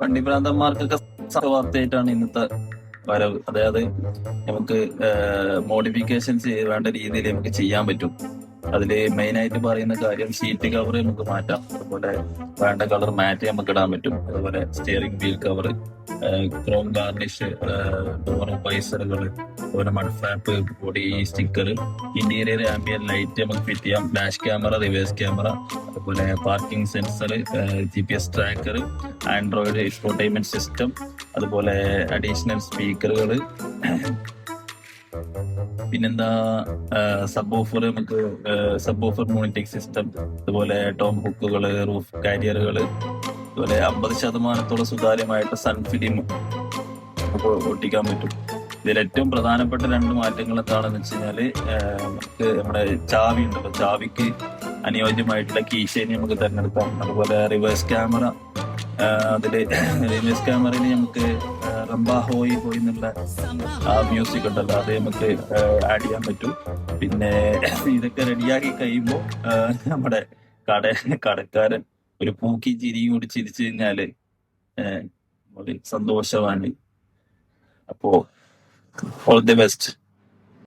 വണ്ടി ഭ്രാന്തന്മാർക്കൊക്കെ വാർത്തയായിട്ടാണ് ഇന്നത്തെ വരവ്. അതായത് നമുക്ക് മോഡിഫിക്കേഷൻസ് വേണ്ട രീതിയിൽ നമുക്ക് ചെയ്യാൻ പറ്റും. അതില് മെയിൻ ആയിട്ട് പറയുന്ന കാര്യം സീറ്റ് കവർ നമുക്ക് മാറ്റാം. അതുപോലെ വേണ്ട കളർ മാറ്റ് നമുക്ക് ഇടാൻ പറ്റും. അതുപോലെ steering wheel cover, chrome garnish, door വൈസറുകൾ, അതുപോലെ mud flap, body sticker, interior ambient light നമുക്ക് ഫിറ്റ് ചെയ്യാം, ഡാഷ് ക്യാമറ, റിവേഴ്സ് ക്യാമറ, അതുപോലെ parking sensor, GPS tracker, android infotainment system, അതുപോലെ അഡീഷണൽ സ്പീക്കറുകൾ, പിന്നെന്താ സബ് ഓഫർ, നമുക്ക് സബ് ഓഫർ മോണിറ്ററിംഗ് സിസ്റ്റം, അതുപോലെ ടോം ഹുക്കുകള്, റൂഫ് കാരിയറുകള്, അതുപോലെ 50% സുതാര്യമായിട്ട് സൺ ഫിലിം ഒട്ടിക്കാൻ പറ്റും. ഇതിൽ ഏറ്റവും പ്രധാനപ്പെട്ട 2 മാറ്റങ്ങൾ എന്താണെന്ന് വെച്ച് കഴിഞ്ഞാല്, നമുക്ക് നമ്മുടെ ചാവി ഉണ്ടല്ലോ, ചാവിക്ക് അനുയോജ്യമായിട്ടുള്ള കീശേനി നമുക്ക് തിരഞ്ഞെടുക്കാം. അതുപോലെ റിവേഴ്സ് ക്യാമറ, അതില് റിവേഴ്സ് ക്യാമറയിൽ നമുക്ക് റംബ ഹോയ് ഹോയ് എന്നുള്ള മ്യൂസിക് ഉണ്ടല്ലോ, അത് നമുക്ക് ആഡ് ചെയ്യാൻ പറ്റും. പിന്നെ ഇതൊക്കെ റെഡിയാക്കി കഴിയുമ്പോൾ നമ്മുടെ കടക്കാരൻ ഒരു പൂക്കി ചിരിയും കൂടി ചിരിച്ചു കഴിഞ്ഞാല് സന്തോഷമാണ്. അപ്പോ ഓൾ ദി ബെസ്റ്റ്.